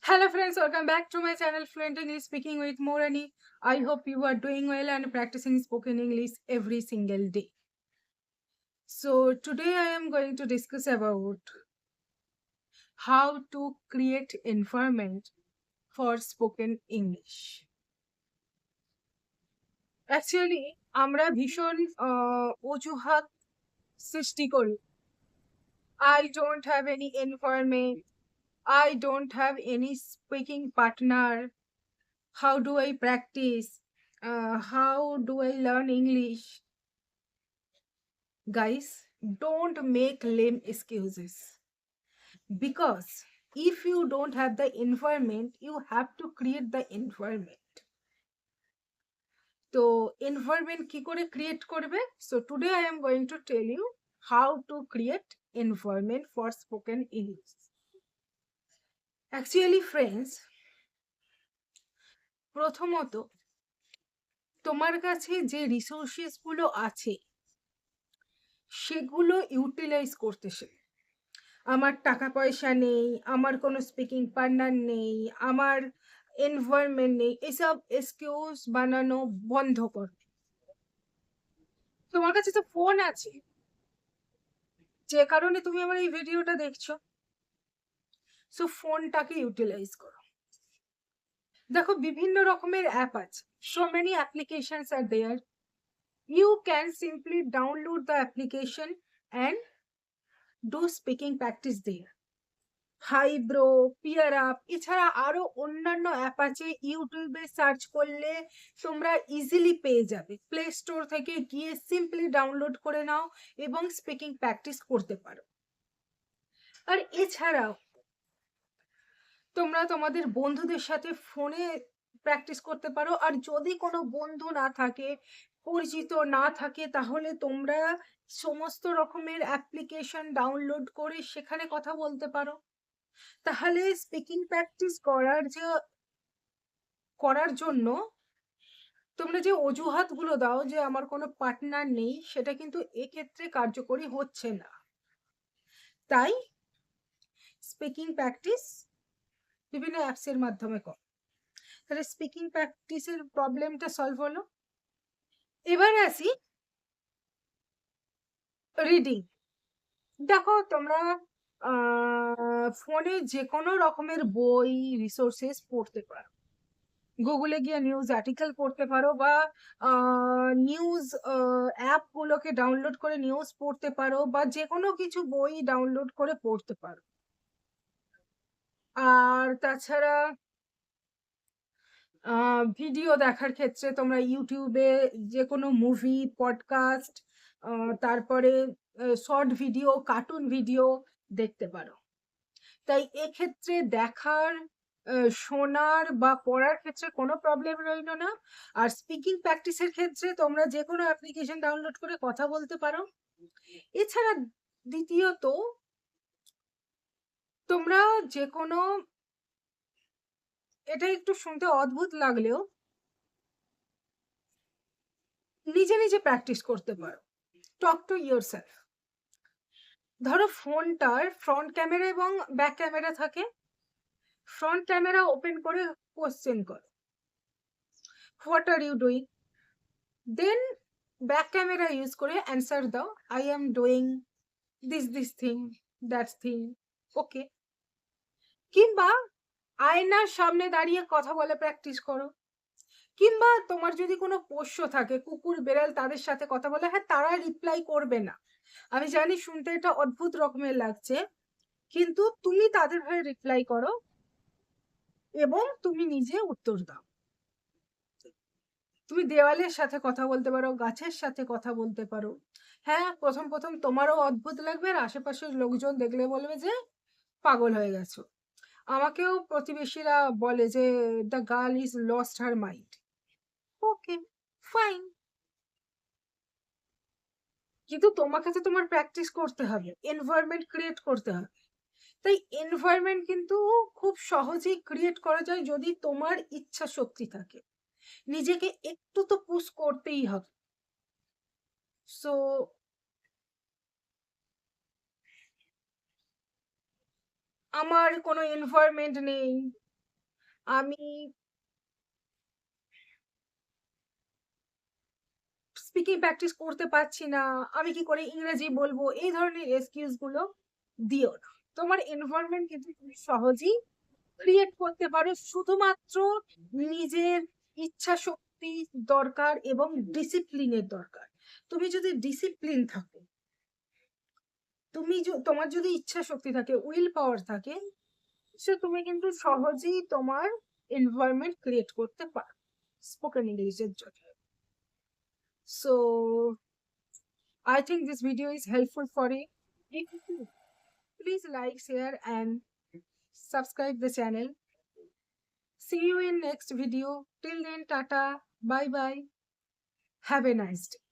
Hello friends, welcome back to my channel Fluent English Speaking with Morani. I hope you are doing well and practicing spoken English every single day. So today I am going to discuss about how to create environment for spoken English. Actually, আমরা ভীষণ অজুহাত সৃষ্টি করি। I don't have any environment. I don't have any speaking partner. How do I practice? How do I learn English? Guys, don't make lame excuses, because if you don't have the environment, you have to create the environment. তো environment কি করে create করবে? So today I am going to tell you how to create environment for spoken English. Actually friends, প্রথমত তোমার কাছে যে resources গুলো আছে সেগুলো ইউটিলাইজ করতে শেখো। আমার টাকা পয়সা নেই, আমার কোনো স্পিকিং পার্টনার নেই, আমার এনভায়রনমেন্ট নেই, এসব এক্সকিউজ বানানো বন্ধ কর। তোমার কাছে তো ফোন আছে, যে কারণে তুমি আমার এই ভিডিওটা দেখছো। সো ফোনটাকে ইউটিলাইজ করো। দেখো বিভিন্ন রকমের অ্যাপ আছে, so many applications are there. You can simply download the application and do speaking practice there. হাইব্রো, পিয়ার আপ, এছাড়া আরো অন্যান্য অ্যাপ আছে। ইউটিউবে সার্চ করলে তোমরা ইজিলি পেয়ে যাবে। প্লে স্টোর থেকে গিয়ে সিম্পলি ডাউনলোড করে নাও এবং স্পিকিং প্র্যাকটিস করতে পারো। আর এছাড়াও তোমরা তোমাদের বন্ধুদের সাথে ফোনে প্র্যাকটিস করতে পারো। আর যদি কোনো বন্ধু না থাকে, পরিচিত না থাকে, তাহলে তোমরা সমস্ত রকমের অ্যাপ্লিকেশন ডাউনলোড করে সেখানে কথা বলতে পারো। তাহলে স্পিকিং প্র্যাকটিস করার জন্য তোমরা যে অজুহাতগুলো দাও যে আমার কোনো পার্টনার নেই, সেটা কিন্তু এক্ষেত্রে কার্যকরী হচ্ছে না। তাই স্পিকিং প্র্যাকটিস বিভিন্ন অ্যাপসের মাধ্যমে কর। তাহলে স্পিকিং প্র্যাকটিসের প্রবলেমটা সলভ হলো। এবার আসি রিডিং। দেখো তোমরা ফোনে যে কোনো রকমের বই রিসোর্সেস পড়তে পারো। গুগলে গিয়ে নিউজ আর্টিকেল পড়তে পারো, বা নিউজ অ্যাপগুলোকে ডাউনলোড করে নিউজ পড়তে পারো, বা যে কোনো কিছু বই ডাউনলোড করে পড়তে পারো। আর তাছাড়া ভিডিও দেখার ক্ষেত্রে তোমরা ইউটিউবে যে কোনো মুভি, পডকাস্ট, তারপরে শর্ট ভিডিও, কার্টুন ভিডিও দেখতে পারো। তাই এক্ষেত্রে দেখার, শোনার বা পড়ার ক্ষেত্রে কোনো প্রবলেম রইল না। আর স্পিকিং প্র্যাকটিসের ক্ষেত্রে তোমরা যে কোনো অ্যাপ্লিকেশন ডাউনলোড করে কথা বলতে পারো। এছাড়া দ্বিতীয়ত, তোমরা যে কোনো, এটা একটু শুনতে অদ্ভুত লাগলেও, নিজে নিজে প্র্যাকটিস করতে পারো। Talk to yourself. ধরো ফোনটার ফ্রন্ট ক্যামেরা এবং ব্যাক ক্যামেরা থাকে। ফ্রন্ট ক্যামেরা ওপেন করে কোশ্চেন করো, what are you doing, then back camera use করে অ্যান্সার দাও, I am doing this thing, that's thing, okay. কিংবা আয়নার সামনে দাঁড়িয়ে কথা বলে প্র্যাকটিস করো। কিংবা তোমার যদি কোনো পোষ্য থাকে, কুকুর, বেড়াল, তাদের সাথে কথা বলে, হ্যাঁ তারা রিপ্লাই করবে না, আমি জানি শুনতে এটা অদ্ভুত রকমের লাগছে, কিন্তু তুমি তাদের হয়ে রিপ্লাই করো এবং তুমি নিজে উত্তর দাও। তুমি দেওয়ালের সাথে কথা বলতে পারো, গাছের সাথে কথা বলতে পারো। হ্যাঁ, প্রথম প্রথম তোমারও অদ্ভুত লাগবে, আর আশেপাশের লোকজন দেখলে বলবে যে পাগল হয়ে গেছো। আমাকেও প্রতিবেশীরা বলে যে the girl is lost her mind. Okay, fine. কিন্তু তোমাকে তো তোমার প্র্যাকটিস করতে হবে, এনভায়রনমেন্ট ক্রিয়েট করতে হবে। তাই এনভায়রনমেন্ট কিন্তু খুব সহজেই ক্রিয়েট করা যায় যদি তোমার ইচ্ছা শক্তি থাকে। নিজেকে একটু তো পুশ করতেই হবে। সো আমার কোনো এনভায়রনমেন্ট নেই, আমি স্পিকিং প্র্যাকটিস করতে পারছি না, আমি কি করে ইংরেজি বলবো, এই ধরনের এক্সকিউজ গুলো দিও না। তোমার এনভায়রনমেন্ট কিন্তু তুমি সহজেই ক্রিয়েট করতে পারো, শুধুমাত্র নিজের ইচ্ছা শক্তি দরকার এবং ডিসিপ্লিনের দরকার। তুমি যদি ডিসিপ্লিন থাকো, তোমার যদি ইচ্ছা শক্তি থাকে, উইল পাওয়ার থাকে, সে তুমি কিন্তু সহজেই তোমার এনভায়রনমেন্ট ক্রিয়েট করতে পারো স্পোকেন ইংলিশের জন্য। So I think this video is helpful for you. If you please like, share, and subscribe the channel. See you in next video. Till then, tata, bye bye. Have a nice day.